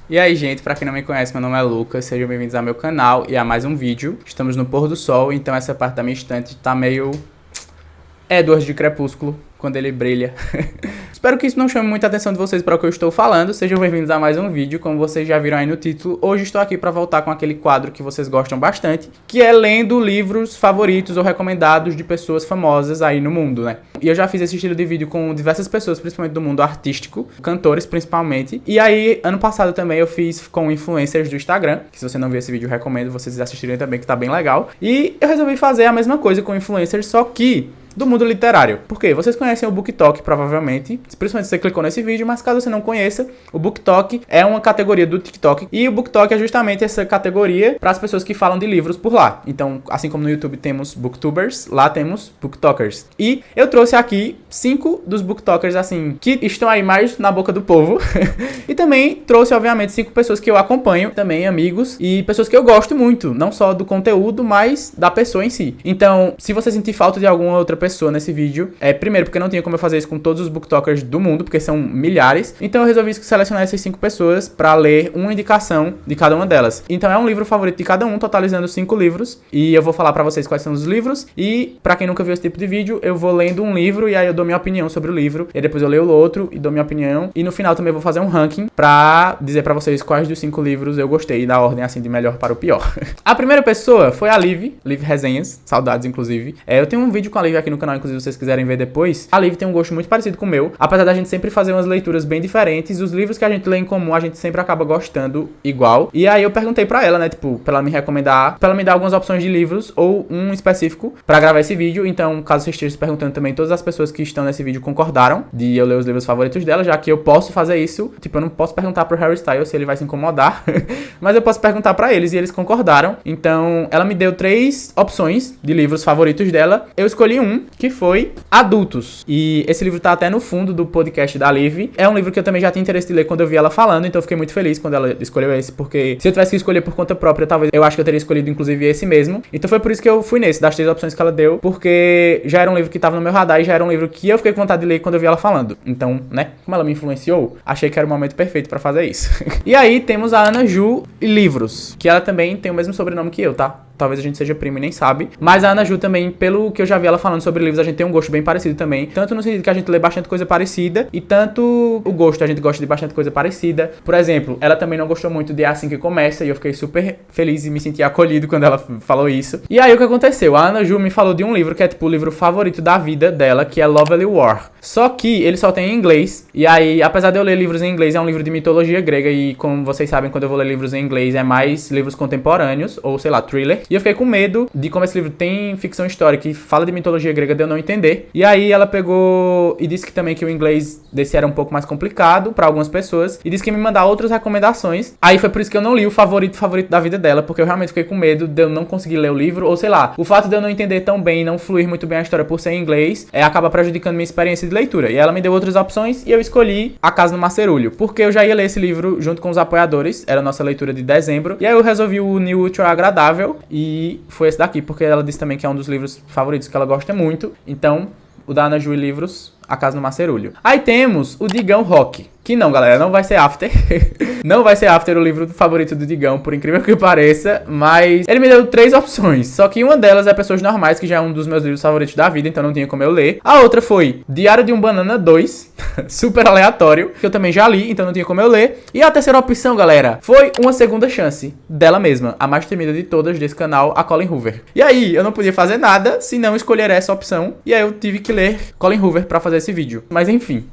E aí, gente, pra quem não me conhece, meu nome é Lucas, sejam bem-vindos ao meu canal e a mais um vídeo. Estamos no pôr do sol, então essa parte da minha estante tá meio Edward de Crepúsculo, quando ele brilha. Espero que isso não chame muita atenção de vocês para o que eu estou falando. Sejam bem-vindos a mais um vídeo. Como vocês já viram aí no título, hoje estou aqui para voltar com aquele quadro que vocês gostam bastante, que é lendo livros favoritos ou recomendados de pessoas famosas aí no mundo, né? E eu já fiz esse estilo de vídeo com diversas pessoas, principalmente do mundo artístico, cantores principalmente. E aí, ano passado também eu fiz com influencers do Instagram, que se você não viu esse vídeo, eu recomendo vocês assistirem também, que tá bem legal. E eu resolvi fazer a mesma coisa com influencers, só que do mundo literário. Por quê? Vocês conhecem o BookTok, provavelmente, principalmente se você clicou nesse vídeo, mas caso você não conheça, o BookTok é uma categoria do TikTok, e o BookTok é justamente essa categoria para as pessoas que falam de livros por lá. Então, assim como no YouTube temos Booktubers, lá temos BookTokers. E eu trouxe aqui 5 dos BookTokers, assim, que estão aí mais na boca do povo, e também trouxe, obviamente, 5 pessoas que eu acompanho, também amigos, e pessoas que eu gosto muito, não só do conteúdo, mas da pessoa em si. Então, se você sentir falta de alguma outra pessoa nesse vídeo, primeiro porque não tinha como eu fazer isso com todos os booktokers do mundo, porque são milhares, então eu resolvi selecionar essas 5 pessoas para ler uma indicação de cada uma delas. Então é um livro favorito de cada um, totalizando 5 livros, e eu vou falar para vocês quais são os livros, e para quem nunca viu esse tipo de vídeo, eu vou lendo um livro e aí eu dou minha opinião sobre o livro, e depois eu leio o outro e dou minha opinião, e no final também eu vou fazer um ranking para dizer para vocês quais dos 5 livros eu gostei, da ordem assim de melhor para o pior. A primeira pessoa foi a Liv Resenhas, saudades inclusive. Eu tenho um vídeo com a Liv aqui no canal, inclusive, se vocês quiserem ver depois. A Liv tem um gosto muito parecido com o meu, apesar da gente sempre fazer umas leituras bem diferentes, os livros que a gente lê em comum, a gente sempre acaba gostando igual. E aí eu perguntei pra ela, né, tipo, pra ela me recomendar, pra ela me dar algumas opções de livros, ou um específico, pra gravar esse vídeo. Então, caso você esteja se perguntando também, todas as pessoas que estão nesse vídeo concordaram de eu ler os livros favoritos dela, já que eu posso fazer isso. Tipo, eu não posso perguntar pro Harry Styles se ele vai se incomodar, mas eu posso perguntar pra eles, e eles concordaram. Então, ela me deu 3 opções de livros favoritos dela. Eu escolhi um, que foi Adultos. E esse livro tá até no fundo do podcast da Liv. É um livro que eu também já tinha interesse de ler quando eu vi ela falando, então eu fiquei muito feliz quando ela escolheu esse, porque se eu tivesse que escolher por conta própria, talvez eu acho que eu teria escolhido inclusive esse mesmo. Então foi por isso que eu fui nesse, das 3 opções que ela deu, porque já era um livro que tava no meu radar e já era um livro que eu fiquei com vontade de ler quando eu vi ela falando. Então, né, como ela me influenciou, achei que era o momento perfeito pra fazer isso. E aí temos a Ana Ju Livros, que ela também tem o mesmo sobrenome que eu, tá? Talvez a gente seja primo e nem sabe. Mas a Ana Ju também, pelo que eu já vi ela falando sobre livros, a gente tem um gosto bem parecido também. Tanto no sentido que a gente lê bastante coisa parecida, e tanto o gosto, a gente gosta de bastante coisa parecida. Por exemplo, ela também não gostou muito de É Assim Que Começa, e eu fiquei super feliz e me senti acolhido quando ela falou isso. E aí o que aconteceu? A Ana Ju me falou de um livro que é tipo o livro favorito da vida dela, que é Lovely War. Só que ele só tem em inglês. E aí, apesar de eu ler livros em inglês, é um livro de mitologia grega. E como vocês sabem, quando eu vou ler livros em inglês, é mais livros contemporâneos, ou sei lá, thriller. E eu fiquei com medo de como esse livro tem ficção histórica e fala de mitologia grega, de eu não entender. E aí ela pegou e disse que também que o inglês desse era um pouco mais complicado pra algumas pessoas, e disse que ia me mandar outras recomendações. Aí foi por isso que eu não li o favorito da vida dela, porque eu realmente fiquei com medo de eu não conseguir ler o livro, ou sei lá, o fato de eu não entender tão bem e não fluir muito bem a história por ser em inglês, acaba prejudicando minha experiência de leitura. E ela me deu outras opções e eu escolhi A Casa no Marcerulho, porque eu já ia ler esse livro junto com os apoiadores, era a nossa leitura de dezembro, e aí eu resolvi unir o útil ao agradável, e foi esse daqui, porque ela disse também que é um dos livros favoritos que ela gosta muito. Então, o da Ana Ju Livros, A Casa no Marcerulho. Aí temos o Digão Rock, que não, galera, não vai ser After. Não vai ser After o livro favorito do Digão, por incrível que pareça, mas ele me deu 3 opções, só que uma delas é Pessoas Normais, que já é um dos meus livros favoritos da vida, então não tinha como eu ler. A outra foi Diário de um Banana 2, super aleatório, que eu também já li, então não tinha como eu ler. E a terceira opção, galera, foi Uma Segunda Chance, dela mesma, a mais temida de todas desse canal, a Colleen Hoover. E aí, eu não podia fazer nada se não escolher essa opção, e aí eu tive que ler Colleen Hoover pra fazer esse vídeo. Mas enfim...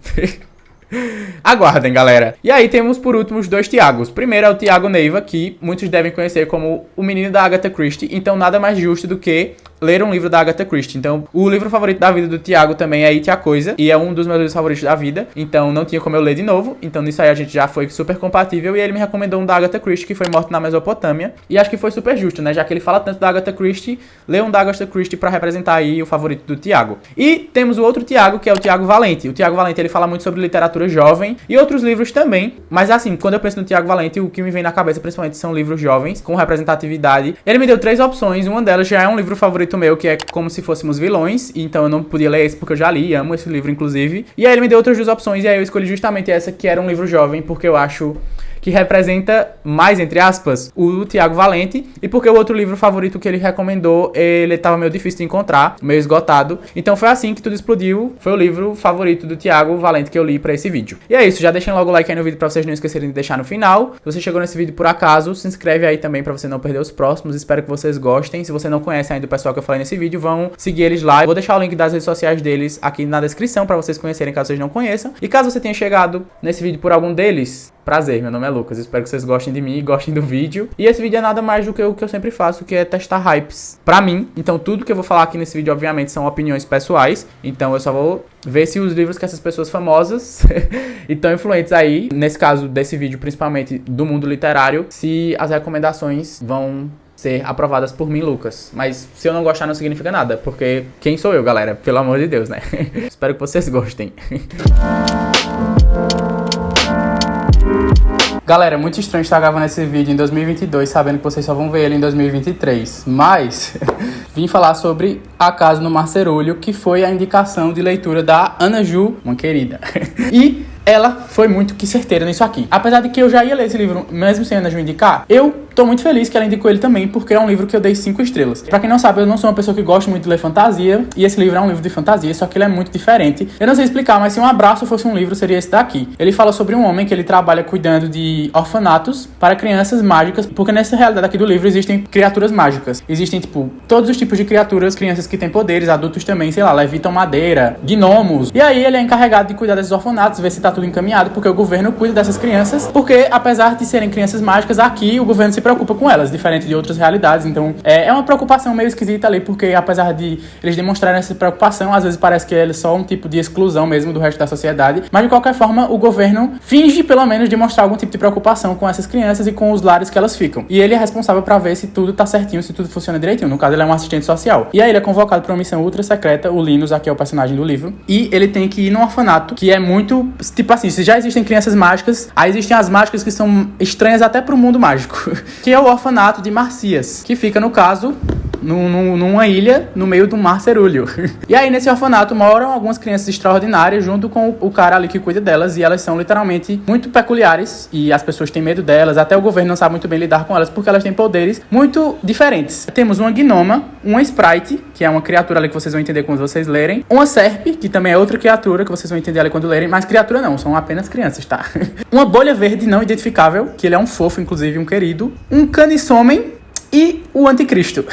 Aguardem, galera. E aí temos por último os 2 Tiagos. Primeiro é o Tiago Neiva, que muitos devem conhecer como o menino da Agatha Christie. Então nada mais justo do que ler um livro da Agatha Christie. Então o livro favorito da vida do Tiago também é It a Coisa, e é um dos meus livros favoritos da vida. Então não tinha como eu ler de novo. Então nisso aí a gente já foi super compatível, e ele me recomendou um da Agatha Christie, que foi Morto na Mesopotâmia. E acho que foi super justo, né? Já que ele fala tanto da Agatha Christie, ler um da Agatha Christie pra representar aí o favorito do Tiago. E temos o outro Tiago, que é o Tiago Valente. O Tiago Valente, ele fala muito sobre literatura jovem e outros livros também. Mas assim, quando eu penso no Tiago Valente, o que me vem na cabeça principalmente são livros jovens, com representatividade. Ele me deu 3 opções, uma delas já é um livro favorito meu, que é Como Se Fôssemos Vilões, então eu não podia ler esse porque eu já li, amo esse livro inclusive. E aí ele me deu outras 2 opções, e aí eu escolhi justamente essa, que era um livro jovem, porque eu acho que representa mais, entre aspas, o Tiago Valente, e porque o outro livro favorito que ele recomendou, ele tava meio difícil de encontrar, meio esgotado. Então foi assim que tudo explodiu, foi o livro favorito do Tiago Valente que eu li pra esse vídeo. E é isso, já deixem logo o like aí no vídeo pra vocês não esquecerem de deixar no final. Se você chegou nesse vídeo por acaso, se inscreve aí também pra você não perder os próximos, espero que vocês gostem. Se você não conhece ainda o pessoal que eu falei nesse vídeo, vão seguir eles lá. Eu vou deixar o link das redes sociais deles aqui na descrição pra vocês conhecerem, caso vocês não conheçam. E caso você tenha chegado nesse vídeo por algum deles, prazer, meu nome é Lucas, espero que vocês gostem de mim e gostem do vídeo. E esse vídeo é nada mais do que o que eu sempre faço, que é testar hypes pra mim. Então tudo que eu vou falar aqui nesse vídeo, obviamente, são opiniões pessoais. Então eu só vou ver se os livros que essas pessoas famosas e tão influentes aí, nesse caso desse vídeo principalmente do mundo literário, se as recomendações vão ser aprovadas por mim, Lucas. Mas se eu não gostar não significa nada, porque quem sou eu, galera? Pelo amor de Deus, né? Espero que vocês gostem. Galera, muito estranho estar gravando esse vídeo em 2022, sabendo que vocês só vão ver ele em 2023. Mas, vim falar sobre A Casa no Mar Cerúleo, que foi a indicação de leitura da Ana Ju, uma querida. E ela foi muito que certeira nisso aqui. Apesar de que eu já ia ler esse livro, mesmo sem a Ana Ju indicar, eu tô muito feliz que ela indicou ele também, porque é um livro que eu dei 5 estrelas. Pra quem não sabe, eu não sou uma pessoa que gosta muito de ler fantasia, e esse livro é um livro de fantasia, só que ele é muito diferente. Eu não sei explicar, mas se Um Abraço fosse um livro, seria esse daqui. Ele fala sobre um homem que ele trabalha cuidando de orfanatos para crianças mágicas, porque nessa realidade aqui do livro existem criaturas mágicas. Existem, tipo, todos os tipos de criaturas, crianças que têm poderes, adultos também, sei lá, levitam madeira, gnomos. E aí ele é encarregado de cuidar desses orfanatos, ver se tá tudo encaminhado, porque o governo cuida dessas crianças, porque apesar de serem crianças mágicas, aqui o governo se preocupa com elas, diferente de outras realidades. Então é uma preocupação meio esquisita ali, porque apesar de eles demonstrarem essa preocupação, às vezes parece que é só um tipo de exclusão mesmo do resto da sociedade, mas de qualquer forma o governo finge pelo menos demonstrar algum tipo de preocupação com essas crianças e com os lares que elas ficam, e ele é responsável pra ver se tudo tá certinho, se tudo funciona direitinho. No caso ele é um assistente social, e aí ele é convocado pra uma missão ultra secreta. O Linus aqui é o personagem do livro, e ele tem que ir num orfanato que é muito, tipo assim, se já existem crianças mágicas, aí existem as mágicas que são estranhas até pro mundo mágico, que é o orfanato de Marcias, que fica, no caso, numa ilha no meio do Mar Cerúleo. E aí nesse orfanato moram algumas crianças extraordinárias junto com o cara ali que cuida delas, e elas são literalmente muito peculiares, e as pessoas têm medo delas, até o governo não sabe muito bem lidar com elas, porque elas têm poderes muito diferentes. Temos uma gnoma, uma sprite, que é uma criatura ali que vocês vão entender quando vocês lerem, uma serpe, que também é outra criatura que vocês vão entender ali quando lerem, mas criatura não, são apenas crianças, tá? Uma bolha verde não identificável, que ele é um fofo, inclusive um querido, um canissomem e o anticristo.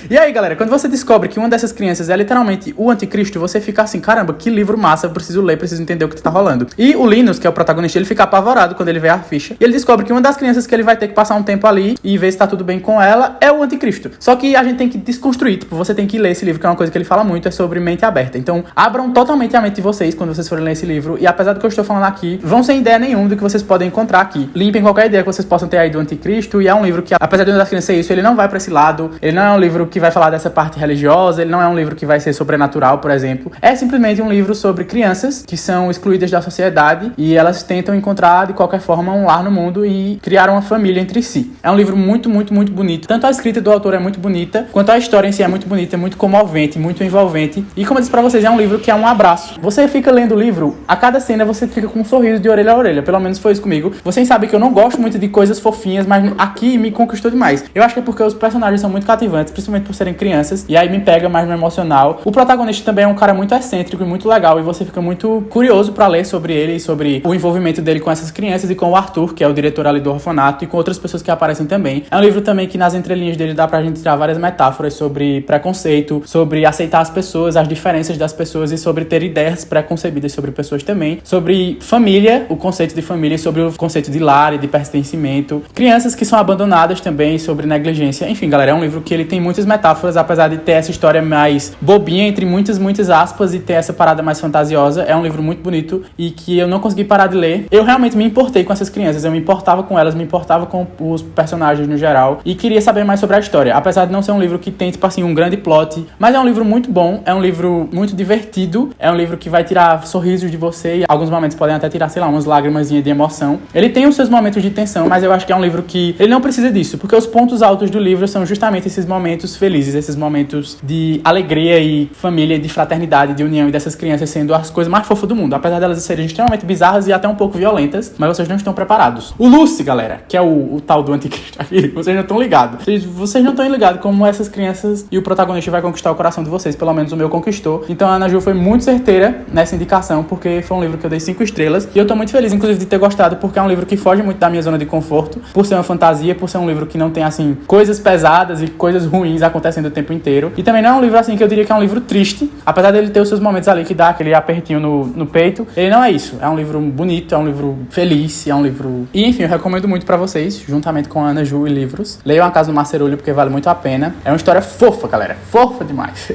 E aí, galera, quando você descobre que uma dessas crianças é literalmente o anticristo, você fica assim, caramba, que livro massa, eu preciso ler, preciso entender o que tá rolando. E o Linus, que é o protagonista, ele fica apavorado quando ele vê a ficha, e ele descobre que uma das crianças que ele vai ter que passar um tempo ali e ver se tá tudo bem com ela é o anticristo. Só que a gente tem que desconstruir, tipo, você tem que ler esse livro, que é uma coisa que ele fala muito, é sobre mente aberta. Então, abram totalmente a mente de vocês quando vocês forem ler esse livro, e apesar do que eu estou falando aqui, vão sem ideia nenhuma do que vocês podem encontrar aqui. Limpem qualquer ideia que vocês possam ter aí do anticristo, e é um livro que, apesar de uma das crianças ser isso, ele não vai pra esse lado. Ele não é um livro que vai falar dessa parte religiosa, ele não é um livro que vai ser sobrenatural, por exemplo. É simplesmente um livro sobre crianças que são excluídas da sociedade e elas tentam encontrar de qualquer forma um lar no mundo e criar uma família entre si. É um livro muito, muito, muito bonito. Tanto a escrita do autor é muito bonita, quanto a história em si é muito bonita, é muito comovente, muito envolvente. E como eu disse pra vocês, é um livro que é um abraço. Você fica lendo o livro, a cada cena você fica com um sorriso de orelha a orelha. Pelo menos foi isso comigo. Vocês sabem que eu não gosto muito de coisas fofinhas, mas aqui me conquistou demais. Eu acho que é porque os personagens são muito cativantes, principalmente por serem crianças, e aí me pega mais no emocional. O protagonista também é um cara muito excêntrico e muito legal, e você fica muito curioso pra ler sobre ele e sobre o envolvimento dele com essas crianças e com o Arthur, que é o diretor ali do orfanato, e com outras pessoas que aparecem também. É um livro também que nas entrelinhas dele dá pra gente tirar várias metáforas sobre preconceito, sobre aceitar as pessoas, as diferenças das pessoas, e sobre ter ideias preconcebidas sobre pessoas também, sobre família, o conceito de família, sobre o conceito de lar e de pertencimento, crianças que são abandonadas também, sobre negligência. Enfim, galera, é um livro que ele tem muitas metáforas, apesar de ter essa história mais bobinha, entre muitas aspas, e ter essa parada mais fantasiosa. É um livro muito bonito e que eu não consegui parar de ler. Eu realmente me importei com essas crianças, eu me importava com elas, me importava com os personagens no geral, e queria saber mais sobre a história, apesar de não ser um livro que tem, tipo assim, um grande plot, mas é um livro muito bom, é um livro muito divertido, é um livro que vai tirar sorrisos de você, e alguns momentos podem até tirar, sei lá, umas lágrimas de emoção. Ele tem os seus momentos de tensão, mas eu acho que é um livro que ele não precisa disso, porque os pontos altos altos do livro são justamente esses momentos felizes, esses momentos de alegria e família, de fraternidade, de união, e dessas crianças sendo as coisas mais fofas do mundo, apesar delas serem extremamente bizarras e até um pouco violentas, mas vocês não estão preparados. O Lucy, galera, que é o tal do anticristo aqui, vocês não estão ligados. Vocês não estão ligados como essas crianças e o protagonista vai conquistar o coração de vocês, pelo menos o meu conquistou. Então a Ana Ju foi muito certeira nessa indicação, porque foi um livro que eu dei 5 estrelas, e eu tô muito feliz, inclusive, de ter gostado, porque é um livro que foge muito da minha zona de conforto, por ser uma fantasia, por ser um livro que não tem, assim, coisas pesadas e coisas ruins acontecendo o tempo inteiro. E também não é um livro, assim, que eu diria que é um livro triste, apesar dele ter os seus momentos ali que dá aquele apertinho no peito. Ele não é isso. É um livro bonito, é um livro feliz, é um livro... E, enfim, eu recomendo muito pra vocês, juntamente com a Ana Ju e livros. Leiam A Casa do Marcerulho, porque vale muito a pena. É uma história fofa, galera. Fofa demais.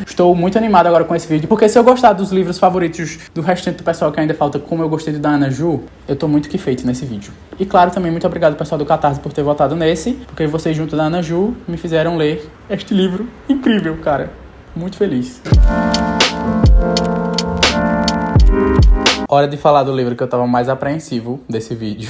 Estou muito animado agora com esse vídeo, porque se eu gostar dos livros favoritos do restante do pessoal que ainda falta, como eu gostei da Ana Ju, eu tô muito que feito nesse vídeo. E claro, também muito obrigado pessoal do Catarse por ter votado nesse, porque vocês junto da Ana Ju me fizeram ler este livro incrível, cara. Muito feliz. Hora de falar do livro que eu tava mais apreensivo desse vídeo,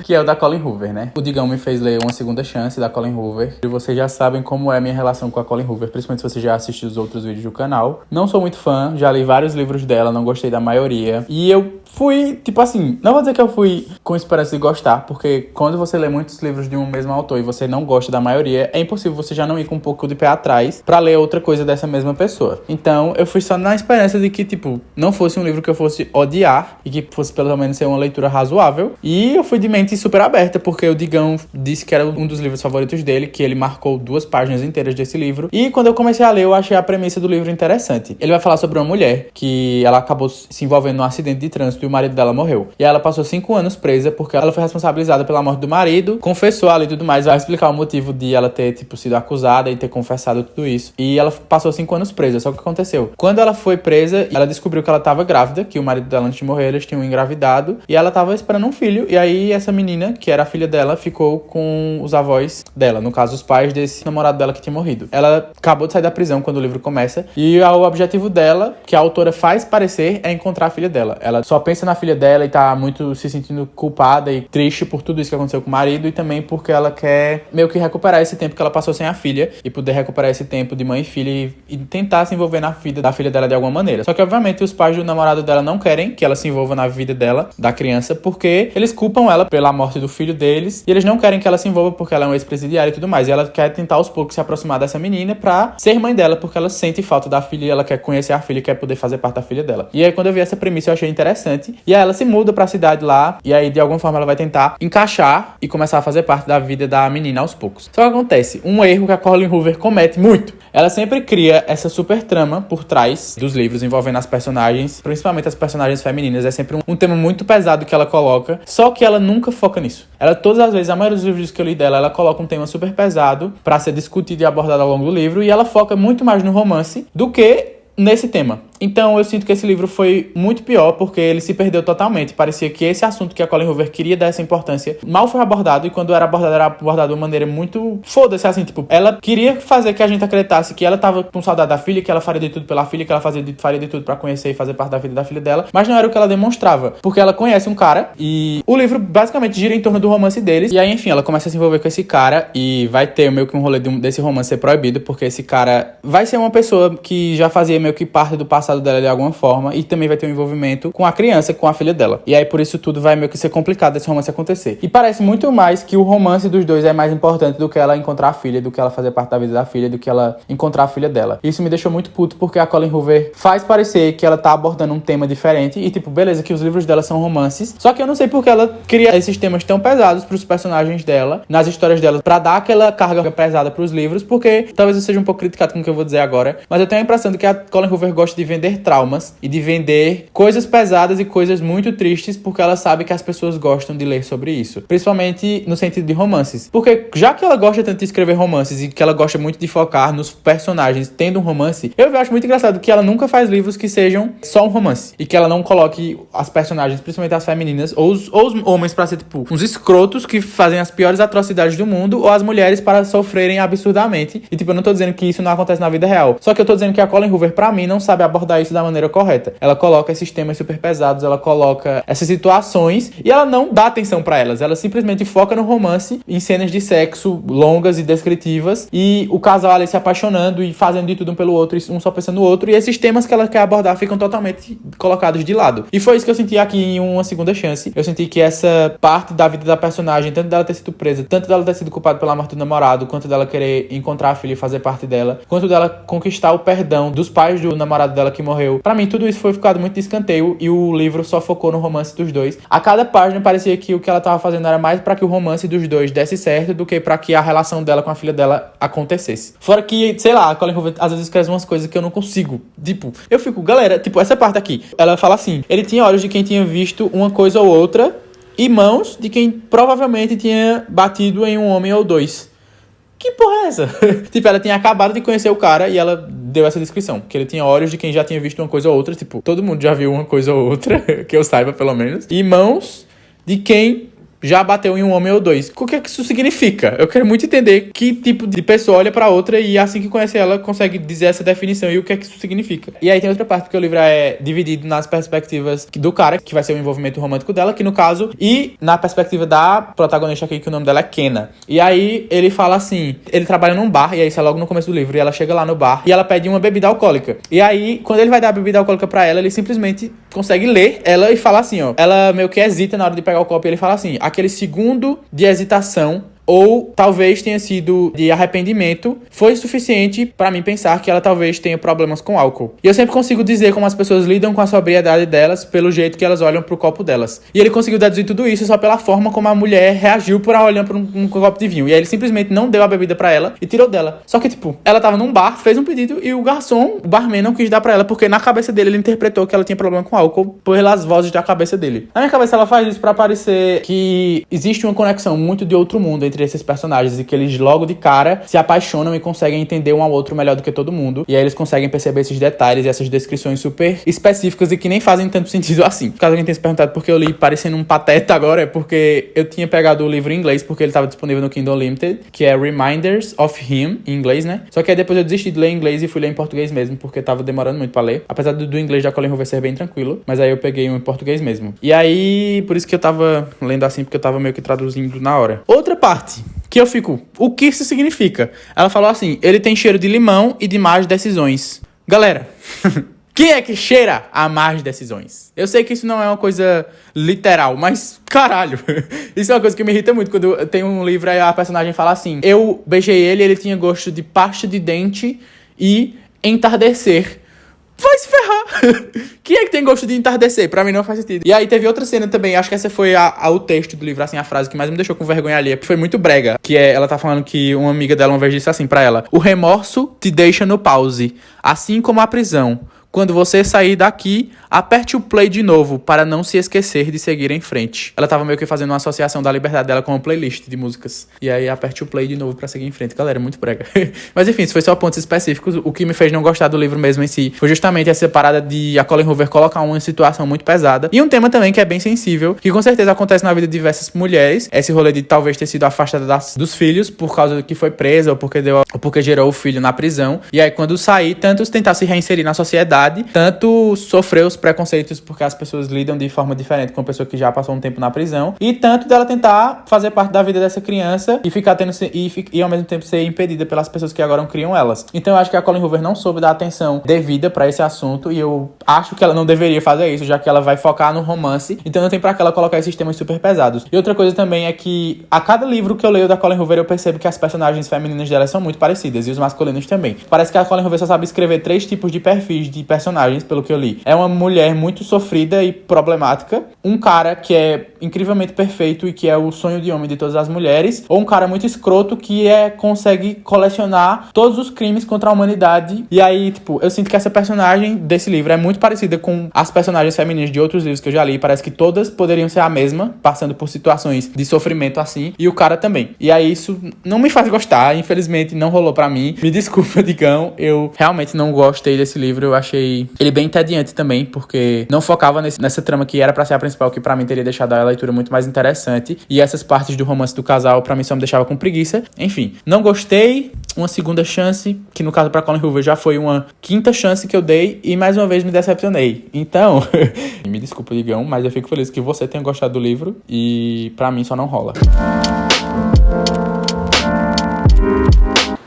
que é o da Colleen Hoover, né? O Digão me fez ler Uma Segunda Chance, da Colleen Hoover. E vocês já sabem como é a minha relação com a Colleen Hoover, principalmente se você já assistiu os outros vídeos do canal. Não sou muito fã, já li vários livros dela, não gostei da maioria. E eu fui, tipo assim, não vou dizer que eu fui com esperança de gostar, porque quando você lê muitos livros de um mesmo autor e você não gosta da maioria, é impossível você já não ir com um pouco de pé atrás pra ler outra coisa dessa mesma pessoa. Então, eu fui só na esperança de que, tipo, não fosse um livro que eu fosse odiar e que fosse pelo menos ser uma leitura razoável. E eu fui de mente super aberta, porque o Digão disse que era um dos livros favoritos dele, que ele marcou 2 páginas inteiras desse livro. E quando eu comecei a ler, eu achei a premissa do livro interessante. Ele vai falar sobre uma mulher que ela acabou se envolvendo num acidente de trânsito e o marido dela morreu. E ela passou 5 anos presa porque ela foi responsabilizada pela morte do marido, confessou ali e tudo mais. Vai explicar o motivo de ela ter, tipo, sido acusada e ter confessado tudo isso. E ela passou 5 anos presa. Só que o que aconteceu? Quando ela foi presa, ela descobriu que ela estava grávida, que o marido dela, antes de morrer, eles tinham engravidado, e ela tava esperando um filho, e aí essa menina, que era a filha dela, ficou com os avós dela, no caso os pais desse namorado dela que tinha morrido. Ela acabou de sair da prisão quando o livro começa, e o objetivo dela, que a autora faz parecer, é encontrar a filha dela. Ela só pensa na filha dela e tá muito se sentindo culpada e triste por tudo isso que aconteceu com o marido, e também porque ela quer meio que recuperar esse tempo que ela passou sem a filha, e poder recuperar esse tempo de mãe e filha, e tentar se envolver na vida da filha dela de alguma maneira. Só que obviamente os pais do namorado dela não querem que ela se envolva na vida dela, da criança, porque eles culpam ela pela morte do filho deles, e eles não querem que ela se envolva porque ela é um ex-presidiária e tudo mais, e ela quer tentar aos poucos se aproximar dessa menina pra ser mãe dela, porque ela sente falta da filha, e ela quer conhecer a filha e quer poder fazer parte da filha dela. E aí quando eu vi essa premissa eu achei interessante, e aí ela se muda pra cidade lá, e aí de alguma forma ela vai tentar encaixar e começar a fazer parte da vida da menina aos poucos. Só que acontece, um erro que a Colleen Hoover comete muito, ela sempre cria essa super trama por trás dos livros envolvendo as personagens, principalmente as personagens femininas. É sempre um tema muito pesado que ela coloca, só que ela nunca foca nisso. Ela, todas as vezes, a maioria dos livros que eu li dela, ela coloca um tema super pesado pra ser discutido e abordado ao longo do livro, e ela foca muito mais no romance do que nesse tema. Então eu sinto que esse livro foi muito pior, porque ele se perdeu totalmente. Parecia que esse assunto que a Colleen Hoover queria dar essa importância mal foi abordado, e quando era abordado de uma maneira muito foda-se, assim, tipo, ela queria fazer que a gente acreditasse que ela tava com saudade da filha, que ela faria de tudo pela filha, que ela faria de tudo pra conhecer e fazer parte da vida da filha dela, mas não era o que ela demonstrava, porque ela conhece um cara, e o livro basicamente gira em torno do romance deles, e aí enfim, ela começa a se envolver com esse cara, e vai ter meio que um rolê desse romance ser proibido, porque esse cara vai ser uma pessoa que já fazia meio que parte do passado dela de alguma forma, e também vai ter um envolvimento com a criança, com a filha dela. E aí por isso tudo vai meio que ser complicado esse romance acontecer. E parece muito mais que o romance dos dois é mais importante do que ela encontrar a filha, do que ela fazer parte da vida da filha, do que ela encontrar a filha dela. Isso me deixou muito puto, porque a Colleen Hoover faz parecer que ela tá abordando um tema diferente, e tipo, beleza, que os livros dela são romances, só que eu não sei porque ela cria esses temas tão pesados pros personagens dela, nas histórias dela, pra dar aquela carga pesada pros livros, porque talvez eu seja um pouco criticado com o que eu vou dizer agora, mas eu tenho a impressão de que a Colleen Hoover gosta de vender traumas e de vender coisas pesadas e coisas muito tristes, porque ela sabe que as pessoas gostam de ler sobre isso, principalmente no sentido de romances, porque já que ela gosta tanto de escrever romances e que ela gosta muito de focar nos personagens tendo um romance, eu acho muito engraçado que ela nunca faz livros que sejam só um romance, e que ela não coloque as personagens, principalmente as femininas, ou os homens pra ser tipo uns escrotos que fazem as piores atrocidades do mundo, ou as mulheres para sofrerem absurdamente. E tipo, eu não tô dizendo que isso não acontece na vida real, só que eu tô dizendo que a Colleen Hoover, pra mim, não sabe abordar abordar isso da maneira correta. Ela coloca esses temas super pesados, ela coloca essas situações e ela não dá atenção pra elas. Ela simplesmente foca no romance, em cenas de sexo longas e descritivas, e o casal ali se apaixonando e fazendo de tudo um pelo outro, um só pensando no outro, e esses temas que ela quer abordar ficam totalmente colocados de lado. E foi isso que eu senti aqui em Uma Segunda Chance. Eu senti que essa parte da vida da personagem, tanto dela ter sido presa, tanto dela ter sido culpada pela morte do namorado, quanto dela querer encontrar a filha e fazer parte dela, quanto dela conquistar o perdão dos pais do namorado dela que morreu, pra mim tudo isso foi ficado muito de escanteio e o livro só focou no romance dos dois. A cada página parecia que o que ela tava fazendo era mais pra que o romance dos dois desse certo do que pra que a relação dela com a filha dela acontecesse. Fora que, sei lá, a Colleen Hoover às vezes escreve umas coisas que eu não consigo. Tipo, eu fico, galera, tipo, essa parte aqui, ela fala assim: ele tinha olhos de quem tinha visto uma coisa ou outra e mãos de quem provavelmente tinha batido em um homem ou dois. Que porra é essa? Tipo, ela tinha acabado de conhecer o cara e ela deu essa descrição. Que ele tinha olhos de quem já tinha visto uma coisa ou outra. Tipo, todo mundo já viu uma coisa ou outra, que eu saiba pelo menos. E mãos de quem já bateu em um homem ou dois. O que é que isso significa? Eu quero muito entender que tipo de pessoa olha pra outra e assim que conhece ela consegue dizer essa definição e o que é que isso significa. E aí tem outra parte, porque o livro é dividido nas perspectivas do cara, que vai ser o envolvimento romântico dela, que no caso, e na perspectiva da protagonista aqui, que o nome dela é Kenna. E aí ele fala assim, ele trabalha num bar, e aí isso é logo no começo do livro, e ela chega lá no bar e ela pede uma bebida alcoólica. E aí, quando ele vai dar a bebida alcoólica pra ela, ele simplesmente consegue ler ela e fala assim, ó, ela meio que hesita na hora de pegar o copo e ele fala assim, aquele segundo de hesitação ou talvez tenha sido de arrependimento, foi suficiente pra mim pensar que ela talvez tenha problemas com álcool. E eu sempre consigo dizer como as pessoas lidam com a sobriedade delas pelo jeito que elas olham pro copo delas. E ele conseguiu deduzir tudo isso só pela forma como a mulher reagiu por olhando pra um copo de vinho. E aí ele simplesmente não deu a bebida pra ela e tirou dela. Só que, tipo, ela tava num bar, fez um pedido e o garçom, o barman, não quis dar pra ela porque na cabeça dele ele interpretou que ela tinha problema com álcool pelas vozes da cabeça dele. Na minha cabeça ela faz isso pra parecer que existe uma conexão muito de outro mundo entre esses personagens e que eles logo de cara se apaixonam e conseguem entender um ao outro melhor do que todo mundo. E aí eles conseguem perceber esses detalhes e essas descrições super específicas e que nem fazem tanto sentido assim. Caso alguém tenha se perguntado por que eu li parecendo um pateta agora, é porque eu tinha pegado o livro em inglês porque ele estava disponível no Kindle Unlimited, que é Reminders of Him, em inglês, né? Só que aí depois eu desisti de ler em inglês e fui ler em português mesmo, porque tava demorando muito pra ler. Apesar do inglês da Colleen Hoover ser bem tranquilo, mas aí eu peguei um em português mesmo. E aí, por isso que eu tava lendo assim, porque eu tava meio que traduzindo na hora. Outra parte que eu fico, o que isso significa? Ela falou assim, ele tem cheiro de limão e de más decisões. Galera, quem é que cheira a más decisões? Eu sei que isso não é uma coisa literal, mas caralho, isso é uma coisa que me irrita muito. Quando tem um livro e a personagem fala assim, eu beijei ele e ele tinha gosto de pasta de dente e entardecer. Vai se ferrar. Quem é que tem gosto de entardecer? Pra mim não faz sentido. E aí teve outra cena também, acho que essa foi o texto do livro, assim, a frase que mais me deixou com vergonha alheia, porque foi muito brega, que é, ela tá falando que uma amiga dela uma vez disse assim pra ela, o remorso te deixa no pause, assim como a prisão. Quando você sair daqui, aperte o play de novo para não se esquecer de seguir em frente. Ela tava meio que fazendo uma associação da liberdade dela com uma playlist de músicas. E aí, aperte o play de novo para seguir em frente. Galera, muito brega. Mas enfim, isso foi só pontos específicos. O que me fez não gostar do livro mesmo em si foi justamente essa parada de a Colleen Hoover colocar uma situação muito pesada. E um tema também que é bem sensível, que com certeza acontece na vida de diversas mulheres. Esse rolê de talvez ter sido afastada dos filhos por causa que foi presa ou porque gerou o filho na prisão. E aí, quando sair, tanto tentar se reinserir na sociedade, tanto sofrer os preconceitos porque as pessoas lidam de forma diferente com uma pessoa que já passou um tempo na prisão, e tanto dela tentar fazer parte da vida dessa criança e ficar tendo e ao mesmo tempo ser impedida pelas pessoas que agora criam elas. Então eu acho que a Colleen Hoover não soube dar atenção devida pra esse assunto, e eu acho que ela não deveria fazer isso, já que ela vai focar no romance, então não tem pra que ela colocar esses temas super pesados. E outra coisa também é que a cada livro que eu leio da Colleen Hoover eu percebo que as personagens femininas dela são muito parecidas, e os masculinos também. Parece que a Colleen Hoover só sabe escrever 3 tipos de perfis de personagens, pelo que eu li. É uma mulher muito sofrida e problemática, um cara que é incrivelmente perfeito e que é o sonho de homem de todas as mulheres, ou um cara muito escroto que consegue colecionar todos os crimes contra a humanidade. E aí, tipo, eu sinto que essa personagem desse livro é muito parecida com as personagens femininas de outros livros que eu já li. Parece que todas poderiam ser a mesma, passando por situações de sofrimento assim, e o cara também. E aí isso não me faz gostar, infelizmente não rolou pra mim. Me desculpa, Digão, eu realmente não gostei desse livro. Eu achei ele bem entediante também, porque não focava nessa trama que era pra ser a principal, que pra mim teria deixado a leitura muito mais interessante. E essas partes do romance do casal, pra mim, só me deixava com preguiça. Enfim, não gostei. Uma segunda chance, que no caso pra Colin Hoover já foi uma quinta chance que eu dei, e mais uma vez me decepcionei. Então, me desculpa, Digão, mas eu fico feliz que você tenha gostado do livro, e pra mim só não rola.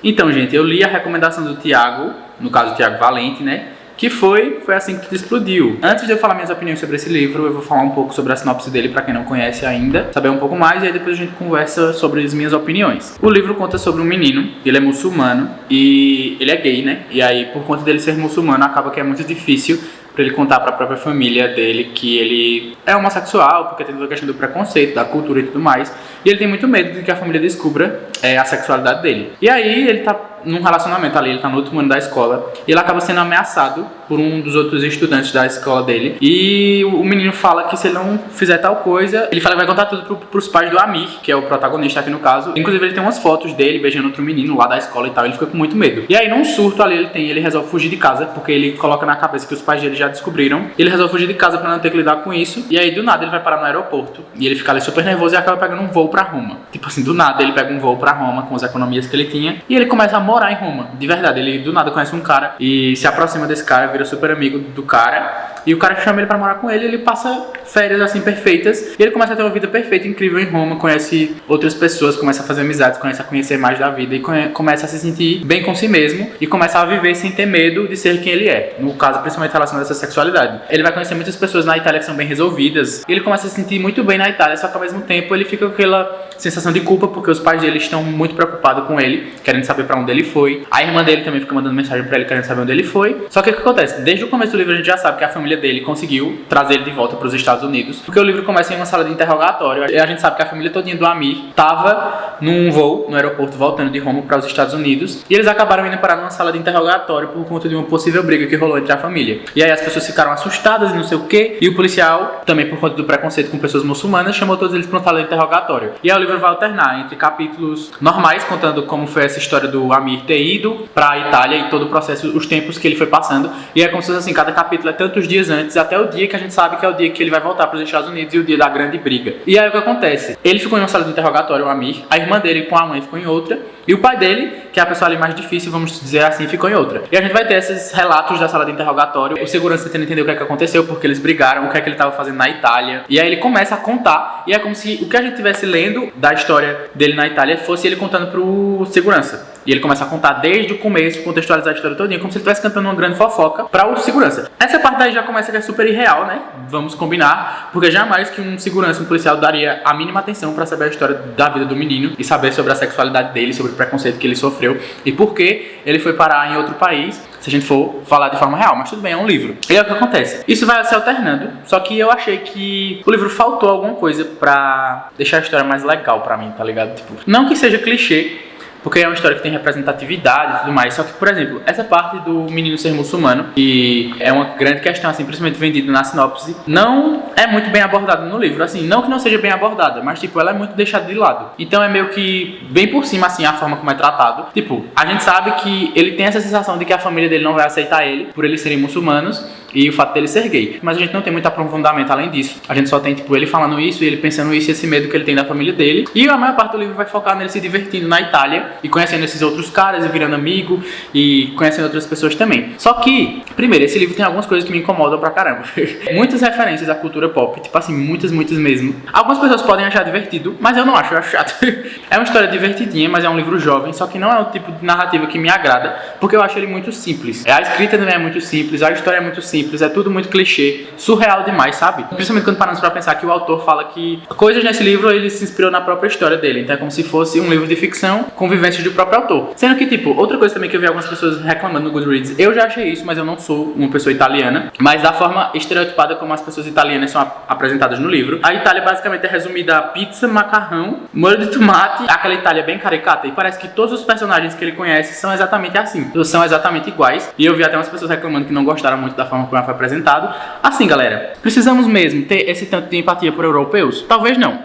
Então, gente, eu li a recomendação do Thiago, no caso o Thiago Valente, né? Que foi assim que tudo explodiu. Antes de eu falar minhas opiniões sobre esse livro, eu vou falar um pouco sobre a sinopse dele pra quem não conhece ainda, saber um pouco mais, e aí depois a gente conversa sobre as minhas opiniões. O livro conta sobre um menino, ele é muçulmano e ele é gay, né? E aí, por conta dele ser muçulmano, acaba que é muito difícil pra ele contar pra própria família dele que ele é homossexual, porque tem toda a questão do preconceito, da cultura e tudo mais. E ele tem muito medo de que a família descubra a sexualidade dele. E aí ele tá num relacionamento ali, ele tá no último ano da escola, e ele acaba sendo ameaçado por um dos outros estudantes da escola dele. E o menino fala que se ele não fizer tal coisa, ele fala que vai contar tudo pros pais do Amir, que é o protagonista aqui no caso. Inclusive ele tem umas fotos dele beijando outro menino lá da escola e tal, ele fica com muito medo. E aí num surto ali ele resolve fugir de casa, porque ele coloca na cabeça que os pais dele já descobriram. Ele resolve fugir de casa pra não ter que lidar com isso. E aí do nada ele vai parar no aeroporto, e ele fica ali super nervoso e acaba pegando um voo pra Roma. Tipo assim, do nada ele pega um voo pra Roma com as economias que ele tinha, e ele começa a morar em Roma, de verdade. Ele do nada conhece um cara e se aproxima desse cara, vira super amigo do cara, e o cara chama ele pra morar com ele. Ele passa férias assim perfeitas, e ele começa a ter uma vida perfeita, incrível em Roma, conhece outras pessoas, começa a fazer amizades, começa a conhecer mais da vida, e começa a se sentir bem com si mesmo, e começa a viver sem ter medo de ser quem ele é, no caso principalmente relacionado a essa sexualidade. Ele vai conhecer muitas pessoas na Itália que são bem resolvidas, e ele começa a se sentir muito bem na Itália, só que ao mesmo tempo ele fica com aquela sensação de culpa, porque os pais dele estão muito preocupados com ele, querendo saber pra onde ele foi. A irmã dele também fica mandando mensagem pra ele, querendo saber onde ele foi. Só que o que acontece? Desde o começo do livro a gente já sabe que a família dele conseguiu trazer ele de volta pros Estados Unidos, porque o livro começa em uma sala de interrogatório, e a gente sabe que a família todinha do Amir tava num voo no aeroporto voltando de Roma para os Estados Unidos, e eles acabaram indo parar numa sala de interrogatório por conta de uma possível briga que rolou entre a família. E aí as pessoas ficaram assustadas e não sei o que, e o policial, também por conta do preconceito com pessoas muçulmanas, chamou todos eles pra uma sala de interrogatório. E aí o livro vai alternar entre capítulos normais, contando como foi essa história do Amir ter ido pra Itália e todo o processo, os tempos que ele foi passando, e é como se fosse assim, cada capítulo é tantos dias antes, até o dia que a gente sabe que é o dia que ele vai voltar para os Estados Unidos e o dia da grande briga. E aí o que acontece? Ele ficou em uma sala de interrogatório, o Amir, a irmã dele com a mãe ficou em outra, e o pai dele, que é a pessoa ali mais difícil, vamos dizer assim, ficou em outra. E a gente vai ter esses relatos da sala de interrogatório, o segurança tentando entender o que é que aconteceu, porque eles brigaram, o que é que ele estava fazendo na Itália. E aí ele começa a contar, e é como se o que a gente estivesse lendo da história dele na Itália fosse ele contando pro segurança. E ele começa a contar desde o começo, contextualizar a história todinha, como se ele estivesse cantando uma grande fofoca para o segurança. Essa parte daí já começa a ser super irreal, né? Vamos combinar, porque jamais que um segurança, um policial daria a mínima atenção para saber a história da vida do menino e saber sobre a sexualidade dele, sobre o preconceito que ele sofreu e por que ele foi parar em outro país, se a gente for falar de forma real. Mas tudo bem, é um livro. E é o que acontece. Isso vai se alternando, só que eu achei que o livro faltou alguma coisa pra deixar a história mais legal pra mim, tá ligado? Tipo, não que seja clichê, porque é uma história que tem representatividade e tudo mais. Só que, por exemplo, essa parte do menino ser muçulmano, que é uma grande questão, assim, principalmente vendida na sinopse, não é muito bem abordada no livro. Assim, não que não seja bem abordada, mas, tipo, ela é muito deixada de lado. Então é meio que bem por cima, assim, a forma como é tratado. Tipo, a gente sabe que ele tem essa sensação de que a família dele não vai aceitar ele, por eles serem muçulmanos, e o fato dele ser gay. Mas a gente não tem muito aprofundamento além disso. A gente só tem, tipo, ele falando isso e ele pensando isso e esse medo que ele tem da família dele. E a maior parte do livro vai focar nele se divertindo na Itália e conhecendo esses outros caras e virando amigo e conhecendo outras pessoas também. Só que, primeiro, esse livro tem algumas coisas que me incomodam pra caramba. Muitas referências à cultura pop, tipo assim, muitas mesmo. Algumas pessoas podem achar divertido, mas eu não acho, eu acho chato. É uma história divertidinha, mas é um livro jovem, só que não é o tipo de narrativa que me agrada, porque eu acho ele muito simples. A escrita também é muito simples, a história é muito simples, é tudo muito clichê, surreal demais, sabe? Principalmente quando paramos pra pensar que o autor fala que coisas nesse livro ele se inspirou na própria história dele, então é como se fosse um livro de ficção com vivências do próprio autor. Sendo que, tipo, outra coisa também que eu vi algumas pessoas reclamando no Goodreads, eu já achei isso, mas eu não sou uma pessoa italiana, mas da forma estereotipada como as pessoas italianas são apresentadas no livro. A Itália basicamente é resumida a pizza, macarrão, molho de tomate, aquela Itália bem caricata, e parece que todos os personagens que ele conhece são exatamente assim, são exatamente iguais, e eu vi até umas pessoas reclamando que não gostaram muito da forma como ela foi apresentado. Assim, galera, precisamos mesmo ter esse tanto de empatia por europeus? Talvez não.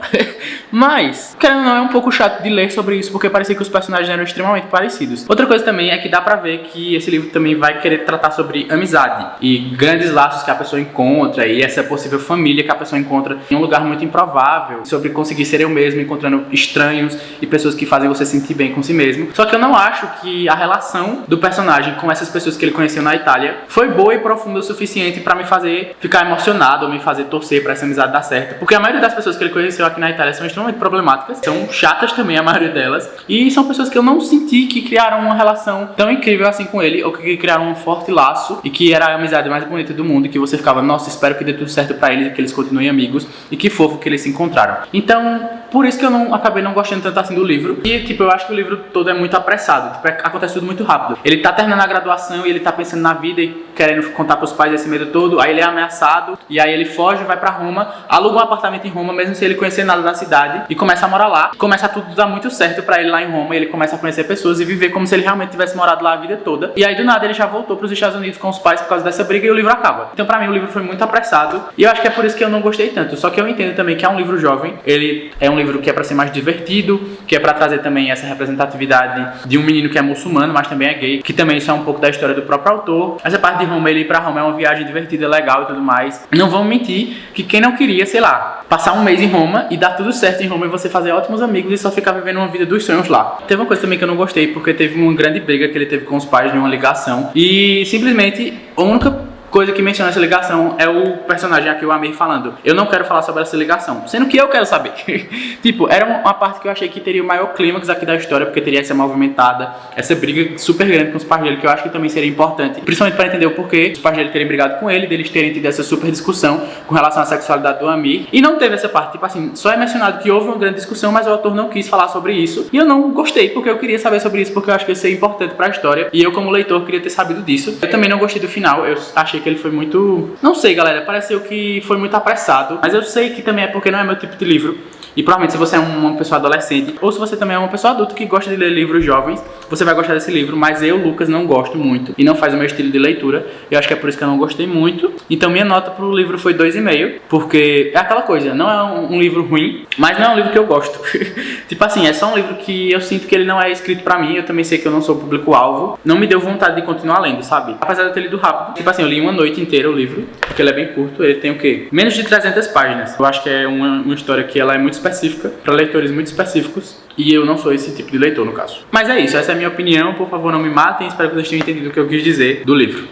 Mas, querendo ou não, é um pouco chato de ler sobre isso, porque parecia que os personagens eram extremamente parecidos. Outra coisa também é que dá pra ver que esse livro também vai querer tratar sobre amizade e grandes laços que a pessoa encontra, e essa possível família que a pessoa encontra em um lugar muito improvável, sobre conseguir ser eu mesmo encontrando estranhos e pessoas que fazem você sentir bem com si mesmo. Só que eu não acho que a relação do personagem com essas pessoas que ele conheceu na Itália foi boa e profunda o suficiente pra me fazer ficar emocionado ou me fazer torcer pra essa amizade dar certo, porque a maioria das pessoas que ele conheceu aqui na Itália são extremamente problemáticas, são chatas também a maioria delas, e são pessoas que eu não senti que criaram uma relação tão incrível assim com ele, ou que criaram um forte laço, e que era a amizade mais bonita do mundo, e que você ficava, nossa, espero que dê tudo certo pra eles, que eles continuem amigos, e que fofo que eles se encontraram. Então, por isso que eu acabei não gostando tanto assim do livro, e tipo, eu acho que o livro todo é muito apressado, tipo, acontece tudo muito rápido. Ele tá terminando a graduação e ele tá pensando na vida e querendo contar pros pais esse medo todo, aí ele é ameaçado, e aí ele foge, vai pra Roma, aluga um apartamento em Roma, mesmo sem ele conhecer nada da cidade, e começa a morar lá, começa tudo a dar muito certo pra ele lá em Roma, e ele começa a conhecer pessoas e viver como se ele realmente tivesse morado lá a vida toda, e aí do nada ele já voltou pros Estados Unidos com os pais por causa dessa briga e o livro acaba. Então pra mim o livro foi muito apressado, e eu acho que é por isso que eu não gostei tanto, só que eu entendo também que é um livro jovem, ele é um livro que é pra ser mais divertido, que é pra trazer também essa representatividade de um menino que é muçulmano, mas também é gay, que também isso é um pouco da história do próprio autor. Essa parte de Roma, ele ir pra Roma é uma viagem divertida, legal e tudo mais. Não vamos mentir que quem não queria, sei lá, passar um mês em Roma e dar tudo certo em Roma e você fazer ótimos amigos e só ficar vivendo uma vida dos sonhos lá. Teve uma coisa também que eu não gostei, porque teve uma grande briga que ele teve com os pais de uma ligação, e simplesmente a única coisa que menciona essa ligação é o personagem aqui, o Amir, falando: eu não quero falar sobre essa ligação, sendo que eu quero saber. Tipo, era uma parte que eu achei que teria o maior clímax aqui da história, porque teria essa movimentada, essa briga super grande com os pais dele, que eu acho que também seria importante, principalmente para entender o porquê os pais dele terem brigado com ele, deles terem tido essa super discussão com relação à sexualidade do Amir, e não teve essa parte. Tipo assim, só é mencionado que houve uma grande discussão, mas o autor não quis falar sobre isso, e eu não gostei, porque eu queria saber sobre isso, porque eu acho que isso é importante para a história, e eu como leitor queria ter sabido disso. Eu também não gostei do final, eu achei que ele foi muito... Não sei, galera, pareceu que foi muito apressado, mas eu sei que também é porque não é meu tipo de livro. E provavelmente se você é uma pessoa adolescente, ou se você também é uma pessoa adulta que gosta de ler livros jovens, você vai gostar desse livro, mas eu, Lucas, não gosto muito e não faz o meu estilo de leitura. Eu acho que é por isso que eu não gostei muito. Então minha nota pro livro foi 2,5, porque é aquela coisa, não é um livro ruim, mas não é um livro que eu gosto. Tipo assim, é só um livro que eu sinto que ele não é escrito pra mim, eu também sei que eu não sou o público-alvo, não me deu vontade de continuar lendo, sabe? Apesar de eu ter lido rápido, tipo assim, eu li uma noite inteira o livro, porque ele é bem curto, ele tem o quê? Menos de 300 páginas. Eu acho que é uma história que ela é muito específica, para leitores muito específicos, e eu não sou esse tipo de leitor, no caso. Mas é isso, essa é a minha opinião, por favor não me matem, espero que vocês tenham entendido o que eu quis dizer do livro.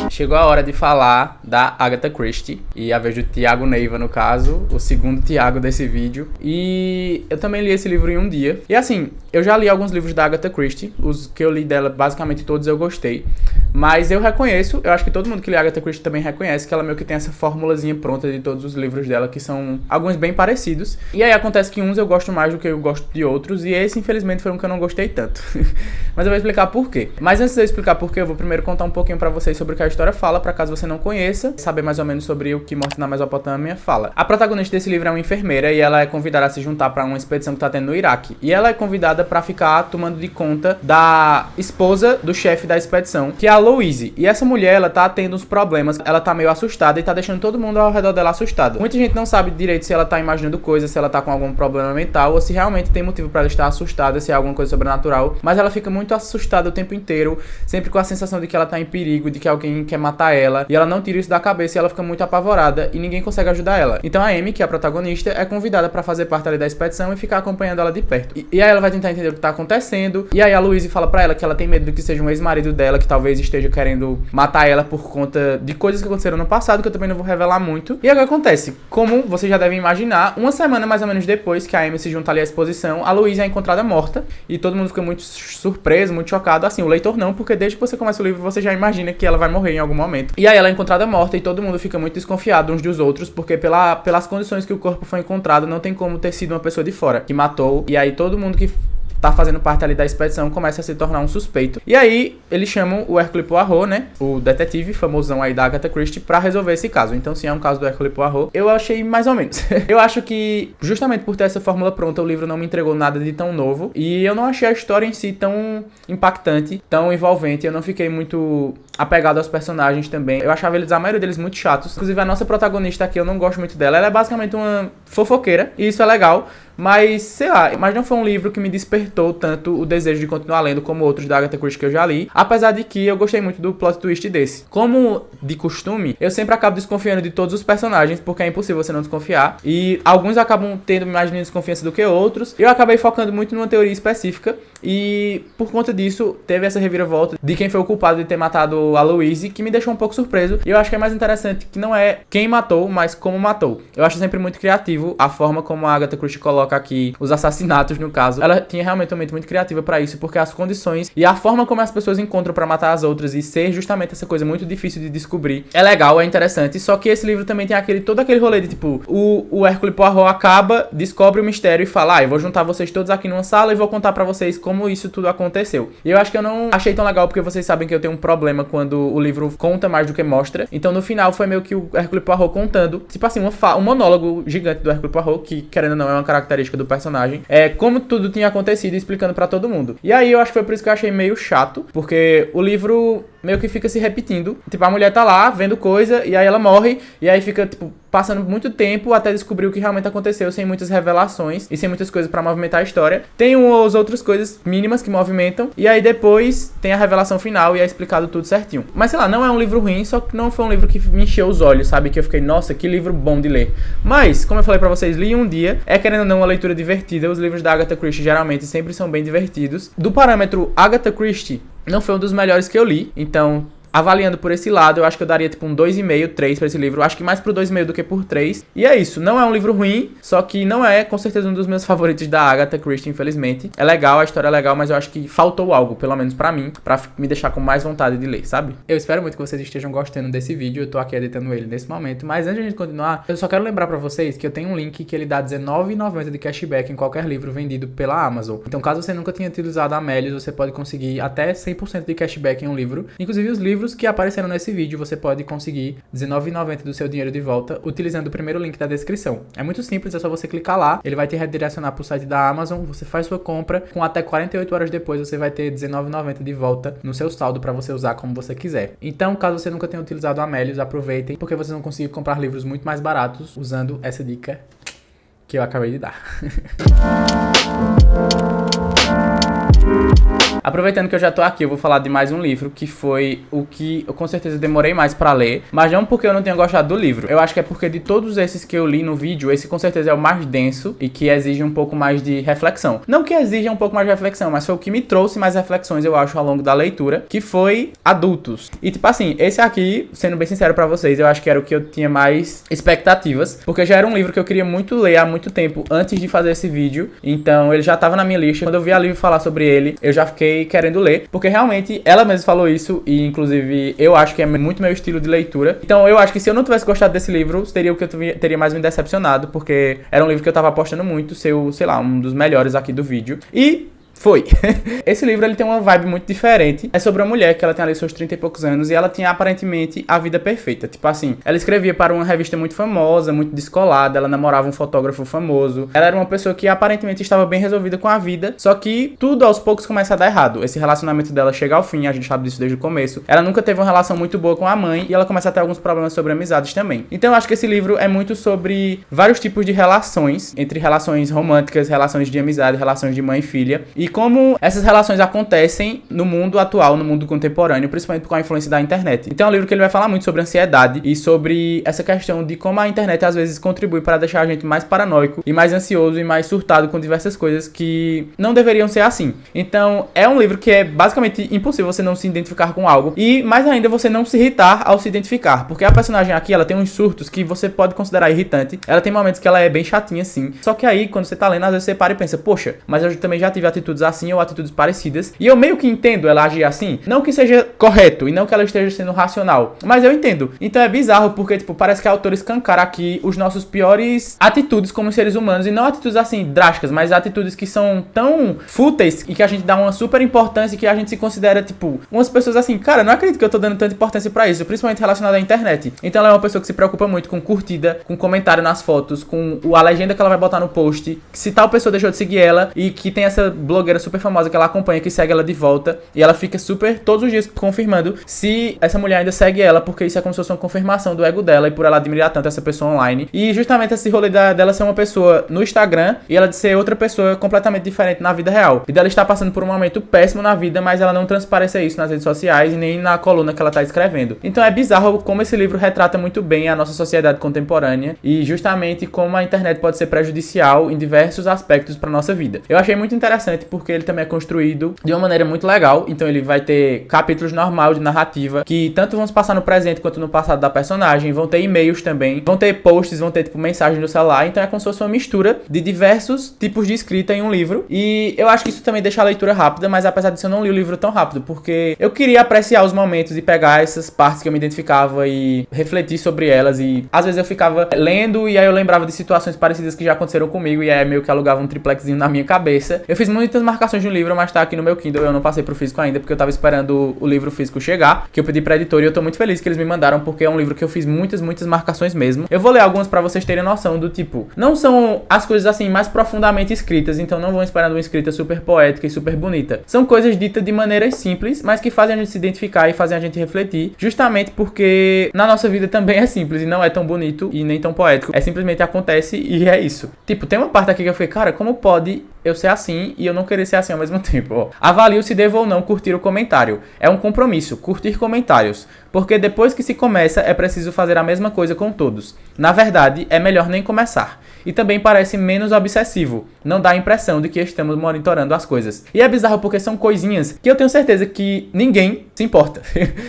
Chegou a hora de falar da Agatha Christie, e a vez do Thiago Neiva, no caso, o segundo Thiago desse vídeo. E eu também li esse livro em um dia. E assim, eu já li alguns livros da Agatha Christie, os que eu li dela, basicamente todos eu gostei. Mas eu reconheço, eu acho que todo mundo que lê Agatha Christie também reconhece que ela meio que tem essa formulazinha pronta de todos os livros dela, que são alguns bem parecidos. E aí acontece que uns eu gosto mais do que eu gosto de outros, e esse infelizmente foi um que eu não gostei tanto. Mas eu vou explicar por quê. Mas antes de eu explicar por quê, eu vou primeiro contar um pouquinho pra vocês sobre o que a história fala, pra caso você não conheça, saber mais ou menos sobre o que Morte na Mesopotâmia fala. A protagonista desse livro é uma enfermeira, e ela é convidada a se juntar pra uma expedição que tá tendo no Iraque. E ela é convidada pra ficar tomando de conta da esposa do chefe da expedição, que é a Louise. E essa mulher, ela tá tendo uns problemas, ela tá meio assustada e tá deixando todo mundo ao redor dela assustado. Muita gente não sabe direito se ela tá imaginando coisas, se ela tá com algum problema mental, ou se realmente tem motivo pra ela estar assustada, se é alguma coisa sobrenatural. Mas ela fica muito assustada o tempo inteiro, sempre com a sensação de que ela tá em perigo, de que alguém quer matar ela, e ela não tira isso da cabeça e ela fica muito apavorada e ninguém consegue ajudar ela. Então a Amy, que é a protagonista, é convidada pra fazer parte ali da expedição e ficar acompanhando ela de perto. E aí ela vai tentar entender o que tá acontecendo, e aí a Louise fala pra ela que ela tem medo de que seja um ex-marido dela, que talvez esteja querendo matar ela por conta de coisas que aconteceram no passado, que eu também não vou revelar muito. E aí o que acontece? Como vocês já devem imaginar, uma semana mais ou menos depois que a Amy se junta ali à exposição, a Louise é encontrada morta, e todo mundo fica muito surpreso, muito chocado. Assim, o leitor não, porque desde que você começa o livro, você já imagina que ela vai morrer em algum momento. E aí ela é encontrada morta, e todo mundo fica muito desconfiado uns dos outros, porque pelas condições que o corpo foi encontrado, não tem como ter sido uma pessoa de fora que matou. E aí todo mundo que tá fazendo parte ali da expedição começa a se tornar um suspeito. E aí, eles chamam o Hercule Poirot, né, o detetive famosão aí da Agatha Christie, pra resolver esse caso. Então, sim, é um caso do Hercule Poirot. Eu achei mais ou menos. Eu acho que, justamente por ter essa fórmula pronta, o livro não me entregou nada de tão novo. E eu não achei a história em si tão impactante, tão envolvente. Eu não fiquei muito apegado aos personagens também. Eu achava a maioria deles muito chatos. Inclusive, a nossa protagonista aqui, eu não gosto muito dela. Ela é basicamente uma fofoqueira, e isso é legal. Mas, sei lá, mas não foi um livro que me despertou tanto o desejo de continuar lendo como outros da Agatha Christie que eu já li. Apesar de que eu gostei muito do plot twist desse. Como de costume, eu sempre acabo desconfiando de todos os personagens, porque é impossível você não desconfiar. E alguns acabam tendo mais desconfiança do que outros. Eu acabei focando muito numa teoria específica. E por conta disso, teve essa reviravolta de quem foi o culpado de ter matado a Louise, que me deixou um pouco surpreso. E eu acho que é mais interessante que não é quem matou, mas como matou. Eu acho sempre muito criativo a forma como a Agatha Christie coloca aqui os assassinatos, no caso. Ela tinha realmente uma mente muito criativa pra isso, porque as condições e a forma como as pessoas encontram pra matar as outras e ser justamente essa coisa muito difícil de descobrir é legal, é interessante. Só que esse livro também tem todo aquele rolê de tipo, o Hercule Poirot acaba, descobre o mistério e fala, eu vou juntar vocês todos aqui numa sala e vou contar pra vocês como isso tudo aconteceu. E eu acho que eu não achei tão legal, porque vocês sabem que eu tenho um problema quando o livro conta mais do que mostra. Então no final foi meio que o Hercule Poirot contando, tipo assim, um monólogo gigante do Hercule Poirot, que querendo ou não é uma característica do personagem, como tudo tinha acontecido, explicando pra todo mundo. E aí eu acho que foi por isso que eu achei meio chato, porque o livro meio que fica se repetindo. Tipo, a mulher tá lá vendo coisa e aí ela morre e aí fica, tipo, passando muito tempo até descobrir o que realmente aconteceu, sem muitas revelações e sem muitas coisas pra movimentar a história. Tem umas outras coisas mínimas que movimentam e aí depois tem a revelação final e é explicado tudo certinho. Mas sei lá, não é um livro ruim, só que não foi um livro que me encheu os olhos, sabe? Que eu fiquei, nossa, que livro bom de ler. Mas, como eu falei pra vocês, li um dia, querendo ou não uma leitura divertida. Os livros da Agatha Christie geralmente sempre são bem divertidos. Do parâmetro Agatha Christie, não foi um dos melhores que eu li, então avaliando por esse lado, eu acho que eu daria tipo um 2,5, 3 pra esse livro. Eu acho que mais pro 2,5 do que por 3. E é isso, não é um livro ruim, só que não é com certeza um dos meus favoritos da Agatha Christie, infelizmente. É legal, a história é legal, mas eu acho que faltou algo, pelo menos pra mim, pra me deixar com mais vontade de ler, sabe? Eu espero muito que vocês estejam gostando desse vídeo, eu tô aqui editando ele nesse momento. Mas antes de a gente continuar, eu só quero lembrar pra vocês que eu tenho um link que ele dá R$19,90 de cashback em qualquer livro vendido pela Amazon. Então, caso você nunca tenha utilizado a Amélios, você pode conseguir até 100% de cashback em um livro. Inclusive, os livros que apareceram nesse vídeo, você pode conseguir R$19,90 do seu dinheiro de volta utilizando o primeiro link da descrição. É muito simples, é só você clicar lá, ele vai te redirecionar pro site da Amazon, você faz sua compra, com até 48 horas depois você vai ter R$19,90 de volta no seu saldo para você usar como você quiser. Então, caso você nunca tenha utilizado a Amélios, aproveitem, porque vocês vão conseguir comprar livros muito mais baratos usando essa dica que eu acabei de dar. Aproveitando que eu já tô aqui, eu vou falar de mais um livro, que foi o que eu com certeza demorei mais pra ler, mas não porque eu não tenha gostado do livro. Eu acho que é porque de todos esses que eu li no vídeo, esse com certeza é o mais denso e que exige um pouco mais de reflexão. Não que exija um pouco mais de reflexão, mas foi o que me trouxe mais reflexões, eu acho, ao longo da leitura, que foi Adultos. E tipo assim, esse aqui, sendo bem sincero pra vocês, eu acho que era o que eu tinha mais expectativas, porque já era um livro que eu queria muito ler há muito tempo antes de fazer esse vídeo, então ele já tava na minha lista. Quando eu vi a Liv falar sobre ele, eu já fiquei querendo ler, porque realmente ela mesma falou isso e inclusive eu acho que é muito meu estilo de leitura. Então eu acho que se eu não tivesse gostado desse livro, seria o que eu teria mais me decepcionado, porque era um livro que eu tava apostando muito ser, sei lá, um dos melhores aqui do vídeo. E foi. Esse livro, ele tem uma vibe muito diferente. É sobre uma mulher que ela tem ali seus 30 e poucos anos e ela tinha aparentemente a vida perfeita. Tipo assim, ela escrevia para uma revista muito famosa, muito descolada, ela namorava um fotógrafo famoso. Ela era uma pessoa que aparentemente estava bem resolvida com a vida, só que tudo aos poucos começa a dar errado. Esse relacionamento dela chega ao fim, a gente sabe disso desde o começo. Ela nunca teve uma relação muito boa com a mãe e ela começa a ter alguns problemas sobre amizades também. Então eu acho que esse livro é muito sobre vários tipos de relações, entre relações românticas, relações de amizade, relações de mãe e filha, e como essas relações acontecem no mundo atual, no mundo contemporâneo, principalmente com a influência da internet. Então é um livro que ele vai falar muito sobre ansiedade e sobre essa questão de como a internet às vezes contribui para deixar a gente mais paranoico e mais ansioso e mais surtado com diversas coisas que não deveriam ser assim. Então é um livro que é basicamente impossível você não se identificar com algo e mais ainda você não se irritar ao se identificar, porque a personagem aqui, ela tem uns surtos que você pode considerar irritante. Ela tem momentos que ela é bem chatinha assim, só que aí quando você tá lendo, às vezes você para e pensa, poxa, mas eu também já tive atitudes atitudes assim ou atitudes parecidas. E eu meio que entendo ela agir assim. Não que seja correto e não que ela esteja sendo racional, mas eu entendo. Então é bizarro porque, tipo, parece que a autora escancara aqui os nossos piores atitudes como seres humanos. E não atitudes assim drásticas, mas atitudes que são tão fúteis e que a gente dá uma super importância e que a gente se considera, tipo, umas pessoas assim, cara, não acredito que eu tô dando tanta importância pra isso, principalmente relacionada à internet. Então ela é uma pessoa que se preocupa muito com curtida, com comentário nas fotos, com a legenda que ela vai botar no post, se tal pessoa deixou de seguir ela e que tem essa blogueira super famosa que ela acompanha, que segue ela de volta, e ela fica super, todos os dias, confirmando se essa mulher ainda segue ela, porque isso é como se fosse uma confirmação do ego dela e por ela admirar tanto essa pessoa online. E justamente esse rolê dela ser uma pessoa no Instagram e ela de ser outra pessoa completamente diferente na vida real. E dela estar passando por um momento péssimo na vida, mas ela não transparecer isso nas redes sociais e nem na coluna que ela tá escrevendo. Então é bizarro como esse livro retrata muito bem a nossa sociedade contemporânea e justamente como a internet pode ser prejudicial em diversos aspectos para nossa vida. Eu achei muito interessante porque ele também é construído de uma maneira muito legal. Então ele vai ter capítulos normais de narrativa que tanto vão se passar no presente quanto no passado da personagem, vão ter e-mails também, vão ter posts, vão ter tipo mensagens no celular. Então é como se fosse uma mistura de diversos tipos de escrita em um livro. E eu acho que isso também deixa a leitura rápida, mas apesar disso eu não li o livro tão rápido, porque eu queria apreciar os momentos e pegar essas partes que eu me identificava e refletir sobre elas. E às vezes eu ficava lendo e aí eu lembrava de situações parecidas que já aconteceram comigo e aí meio que alugava um triplexzinho na minha cabeça. Eu fiz muitas marcações no livro, mas tá aqui no meu Kindle, eu não passei pro físico ainda, porque eu tava esperando o livro físico chegar, que eu pedi pra editora e eu tô muito feliz que eles me mandaram, porque é um livro que eu fiz muitas marcações mesmo. Eu vou ler algumas pra vocês terem noção do tipo, não são as coisas assim mais profundamente escritas, então não vão esperando uma escrita super poética e super bonita. São coisas ditas de maneiras simples, mas que fazem a gente se identificar e fazem a gente refletir, justamente porque na nossa vida também é simples e não é tão bonito e nem tão poético. É simplesmente acontece e é isso. Tipo, tem uma parte aqui que eu fiquei, cara, como pode eu ser assim e eu não querer ser assim ao mesmo tempo? Ó, avalio se devo ou não curtir o comentário. É um compromisso, curtir comentários. Porque depois que se começa, é preciso fazer a mesma coisa com todos. Na verdade, é melhor nem começar. E também parece menos obsessivo. Não dá a impressão de que estamos monitorando as coisas. E é bizarro porque são coisinhas que eu tenho certeza que ninguém se importa.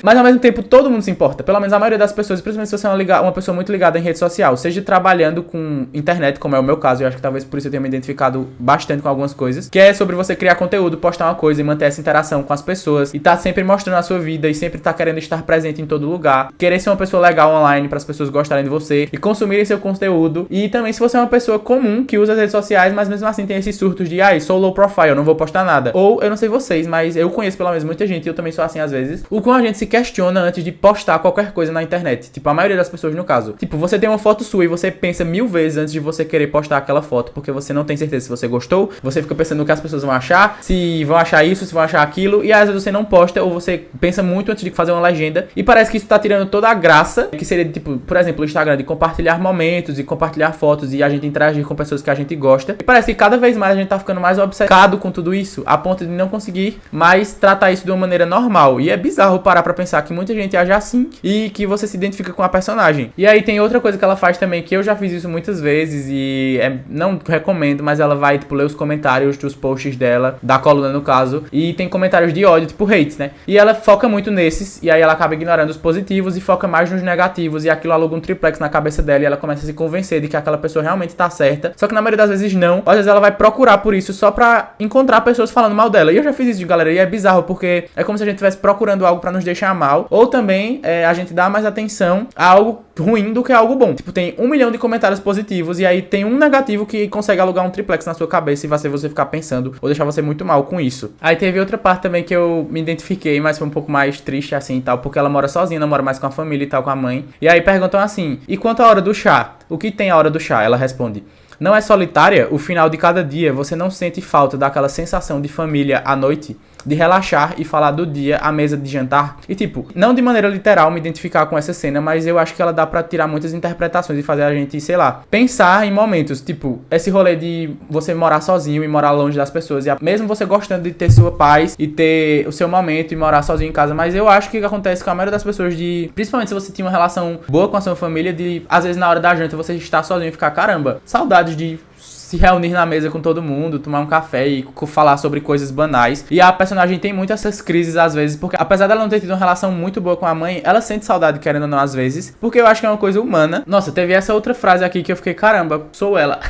Mas ao mesmo tempo todo mundo se importa. Pelo menos a maioria das pessoas, principalmente se você é uma pessoa muito ligada em rede social, seja trabalhando com internet, como é o meu caso, eu acho que talvez por isso eu tenha me identificado bastante com algumas coisas, que é sobre você criar conteúdo, postar uma coisa e manter essa interação com as pessoas, e tá sempre mostrando a sua vida, e sempre tá querendo estar presente em todo lugar, querer ser uma pessoa legal online para as pessoas gostarem de você, e consumirem seu conteúdo, e também se você é uma pessoa comum, que usa as redes sociais, mas mesmo assim tem esses surtos de, sou low profile, eu não vou postar nada, ou eu não sei vocês, mas eu conheço pelo menos muita gente, e eu também sou assim às vezes, o quão a gente se questiona antes de postar qualquer coisa na internet, tipo, a maioria das pessoas no caso, tipo, você tem uma foto sua e você pensa 1000 vezes antes de você querer postar aquela foto, porque você não tem certeza se você gostou, você fica pensando no que as pessoas vão achar, se vão achar isso, se vão achar aquilo, e às vezes você não posta, ou você pensa muito antes de fazer uma legenda, e parece que isso tá tirando toda a graça, que seria, tipo, por exemplo, o Instagram, de compartilhar momentos, e compartilhar fotos, e a gente interagir com pessoas que a gente gosta, e parece que cada vez mais a gente tá ficando mais obcecado com tudo isso, a ponto de não conseguir mais tratar isso de uma maneira normal, e é bizarro parar pra pensar que muita gente age assim, e que você se identifica com a personagem. E aí tem outra coisa que ela faz também, que eu já fiz isso muitas vezes, e não recomendo, mas ela vai, tipo, ler os comentários dos posts dela, da coluna no caso, e tem comentários de ódio, tipo hates, né? E ela foca muito nesses, e aí ela acaba ignorando os positivos e foca mais nos negativos, e aquilo aluga um triplex na cabeça dela, e ela começa a se convencer de que aquela pessoa realmente tá certa, só que na maioria das vezes não. Às vezes ela vai procurar por isso só pra encontrar pessoas falando mal dela, e eu já fiz isso, galera, e é bizarro, porque é como se a gente estivesse procurando algo pra nos deixar mal, ou também a gente dá mais atenção a algo ruim do que a algo bom. Tipo, tem 1 milhão de comentários positivos, e aí tem um negativo que consegue alugar um triplex na sua cabeça e vai ser você ficar pensando, ou deixar você muito mal com isso. Aí teve outra parte também que eu me identifiquei, mas foi um pouco mais triste assim e tal, porque ela mora sozinha, não mora mais com a família e tal, com a mãe. E aí perguntam assim, e quanto à hora do chá? O que tem a hora do chá? Ela responde, não é solitária? O final de cada dia, você não sente falta daquela sensação de família à noite? De relaxar e falar do dia à mesa de jantar? E tipo, não de maneira literal me identificar com essa cena, mas eu acho que ela dá pra tirar muitas interpretações e fazer a gente, sei lá, pensar em momentos, tipo, esse rolê de você morar sozinho e morar longe das pessoas, e mesmo você gostando de ter sua paz e ter o seu momento e morar sozinho em casa, mas eu acho que o que acontece com a maioria das pessoas de, principalmente se você tinha uma relação boa com a sua família, de às vezes na hora da janta você estar sozinho e ficar, caramba, saudades de se reunir na mesa com todo mundo, tomar um café e falar sobre coisas banais. E a personagem tem muito essas crises às vezes, porque apesar dela não ter tido uma relação muito boa com a mãe, ela sente saudade, querendo ou não, às vezes, porque eu acho que é uma coisa humana. Nossa, teve essa outra frase aqui que eu fiquei, caramba, sou ela.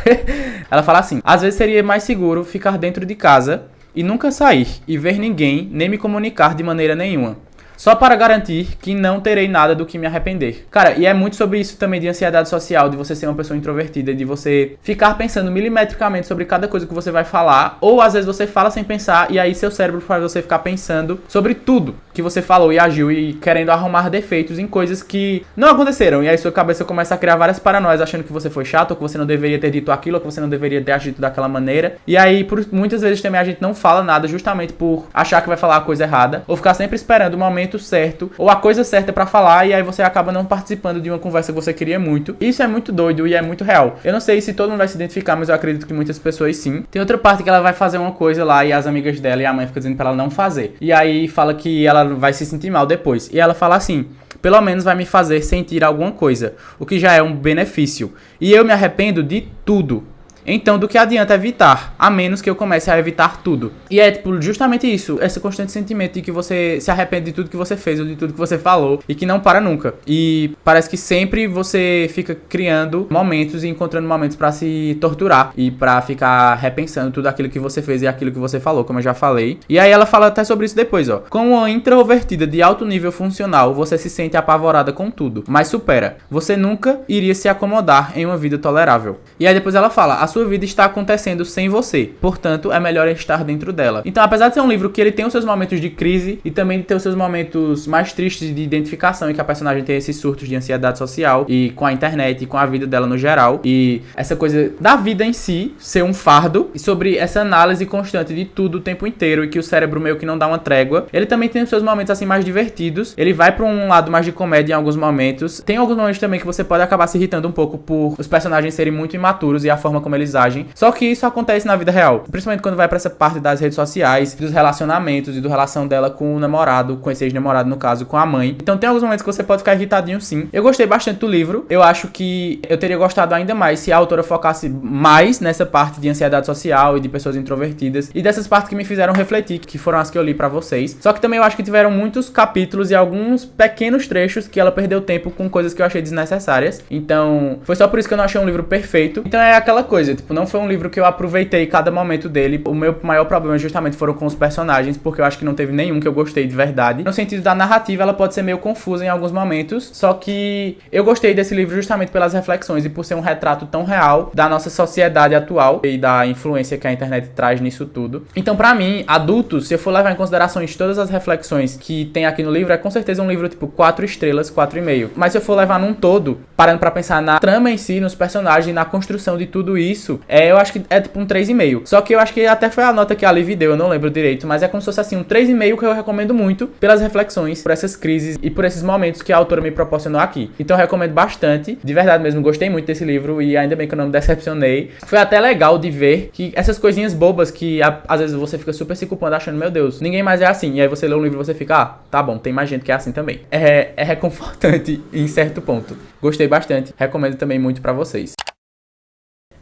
Ela fala assim, às vezes seria mais seguro ficar dentro de casa, e nunca sair e ver ninguém, nem me comunicar de maneira nenhuma. Só para garantir que não terei nada do que me arrepender. Cara, e é muito sobre isso também de ansiedade social, de você ser uma pessoa introvertida, de você ficar pensando milimetricamente sobre cada coisa que você vai falar, ou às vezes você fala sem pensar, e aí seu cérebro faz você ficar pensando sobre tudo que você falou e agiu, e querendo arrumar defeitos em coisas que não aconteceram. E aí sua cabeça começa a criar várias paranoias, achando que você foi chato, ou que você não deveria ter dito aquilo, ou que você não deveria ter agido daquela maneira. E aí, por muitas vezes também a gente não fala nada justamente por achar que vai falar a coisa errada, ou ficar sempre esperando o momento certo ou a coisa certa pra falar, e aí você acaba não participando de uma conversa que você queria muito. Isso é muito doido e é muito real. Eu não sei se todo mundo vai se identificar, mas eu acredito que muitas pessoas sim. Tem outra parte que ela vai fazer uma coisa lá e as amigas dela e a mãe ficam dizendo pra ela não fazer. E aí fala que ela vai se sentir mal depois. E ela fala assim: pelo menos vai me fazer sentir alguma coisa, o que já é um benefício. E eu me arrependo de tudo. Então, do que adianta evitar, a menos que eu comece a evitar tudo. E é, tipo, justamente isso, esse constante sentimento de que você se arrepende de tudo que você fez ou de tudo que você falou e que não para nunca. E parece que sempre você fica criando momentos e encontrando momentos pra se torturar e pra ficar repensando tudo aquilo que você fez e aquilo que você falou, como eu já falei. E aí ela fala até sobre isso depois, ó. Como uma introvertida de alto nível funcional, você se sente apavorada com tudo, mas supera. Você nunca iria se acomodar em uma vida tolerável. E aí depois ela fala: a sua vida está acontecendo sem você, portanto é melhor estar dentro dela. Então, apesar de ser um livro que ele tem os seus momentos de crise e também de ter os seus momentos mais tristes de identificação, e que a personagem tem esses surtos de ansiedade social e com a internet e com a vida dela no geral, e essa coisa da vida em si ser um fardo, e sobre essa análise constante de tudo o tempo inteiro, e que o cérebro meio que não dá uma trégua. Ele também tem os seus momentos assim mais divertidos, ele vai pra um lado mais de comédia em alguns momentos. Tem alguns momentos também que você pode acabar se irritando um pouco por os personagens serem muito imaturos e a forma como eles agem. Só que isso acontece na vida real, principalmente quando vai pra essa parte das redes sociais, dos relacionamentos e da relação dela com o namorado, com esse ex-namorado, no caso, com a mãe. Então tem alguns momentos que você pode ficar irritadinho, sim. Eu gostei bastante do livro. Eu acho que eu teria gostado ainda mais se a autora focasse mais nessa parte de ansiedade social e de pessoas introvertidas, e dessas partes que me fizeram refletir, que foram as que eu li pra vocês. Só que também eu acho que tiveram muitos capítulos e alguns pequenos trechos que ela perdeu tempo com coisas que eu achei desnecessárias. Então foi só por isso que eu não achei um livro perfeito. Então é aquela coisa, tipo, não foi um livro que eu aproveitei cada momento dele. O meu maior problema justamente foram com os personagens, porque eu acho que não teve nenhum que eu gostei de verdade. No sentido da narrativa, ela pode ser meio confusa em alguns momentos, só que eu gostei desse livro justamente pelas reflexões e por ser um retrato tão real da nossa sociedade atual e da influência que a internet traz nisso tudo. Então, pra mim, adultos, se eu for levar em consideração todas as reflexões que tem aqui no livro, é com certeza um livro tipo 4 estrelas, 4,5. Mas se eu for levar num todo, parando pra pensar na trama em si, nos personagens, na construção de tudo isso, eu acho que é tipo um 3,5. Só que eu acho que até foi a nota que a Liv deu, eu não lembro direito, mas é como se fosse assim um 3,5 que eu recomendo muito pelas reflexões, por essas crises e por esses momentos que a autora me proporcionou aqui. Então eu recomendo bastante, de verdade mesmo, gostei muito desse livro e ainda bem que eu não me decepcionei. Foi até legal de ver que essas coisinhas bobas que às vezes você fica super se culpando achando, meu Deus, ninguém mais é assim. E aí você lê um livro e você fica, ah, tá bom, tem mais gente que é assim também. É reconfortante em certo ponto. Gostei bastante, recomendo também muito pra vocês.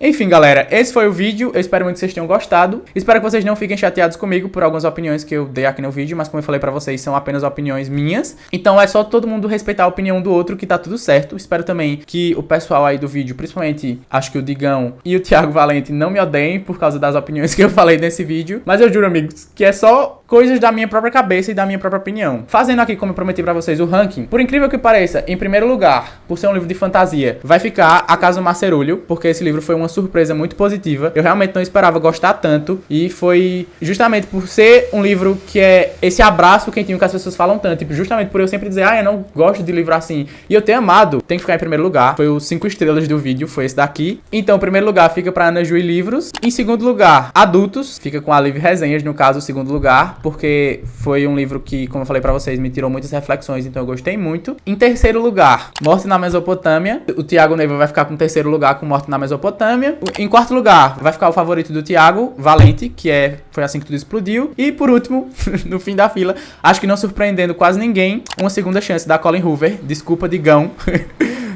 Enfim, galera, esse foi o vídeo, eu espero muito que vocês tenham gostado. Espero que vocês não fiquem chateados comigo por algumas opiniões que eu dei aqui no vídeo, mas como eu falei pra vocês, são apenas opiniões minhas. Então é só todo mundo respeitar a opinião do outro que tá tudo certo. Espero também que o pessoal aí do vídeo, principalmente, acho que o Digão e o Thiago Valente, não me odeiem por causa das opiniões que eu falei nesse vídeo. Mas eu juro, amigos, que é só coisas da minha própria cabeça e da minha própria opinião. Fazendo aqui, como eu prometi pra vocês, o ranking, por incrível que pareça, em primeiro lugar, por ser um livro de fantasia, vai ficar A Casa do Marcerulho, porque esse livro foi uma surpresa muito positiva. Eu realmente não esperava gostar tanto, e foi justamente por ser um livro que é esse abraço quentinho que as pessoas falam tanto, tipo, justamente por eu sempre dizer, eu não gosto de livro assim, e eu ter amado, tem que ficar em primeiro lugar. Foi os 5 estrelas do vídeo, foi esse daqui. Então, em primeiro lugar fica pra Ana Ju e Livros. Em segundo lugar, Adultos, fica com a Liv Resenhas, no caso, o segundo lugar, porque foi um livro que, como eu falei pra vocês, me tirou muitas reflexões, então eu gostei muito. Em terceiro lugar, Morte na Mesopotâmia. O Thiago Neiva vai ficar com o terceiro lugar com Morte na Mesopotâmia. Em quarto lugar, vai ficar o favorito do Thiago, Valente, que foi assim que tudo explodiu. E por último, no fim da fila, acho que não surpreendendo quase ninguém, Uma Segunda Chance, da Colin Hoover. Desculpa, Digão.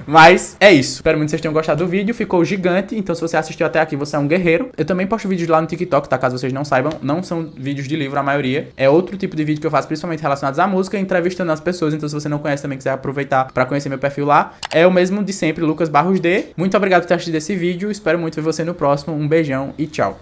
Mas é isso. Espero muito que vocês tenham gostado do vídeo. Ficou gigante, então se você assistiu até aqui, você é um guerreiro. Eu também posto vídeos lá no TikTok, tá? Caso vocês não saibam, não são vídeos de livro a maioria. É outro tipo de vídeo que eu faço, principalmente relacionados à música, entrevistando as pessoas. Então se você não conhece, também quiser aproveitar pra conhecer meu perfil lá, é o mesmo de sempre, Lucas Barros D. Muito obrigado por ter assistido esse vídeo. Espero muito ver você no próximo. Um beijão e tchau.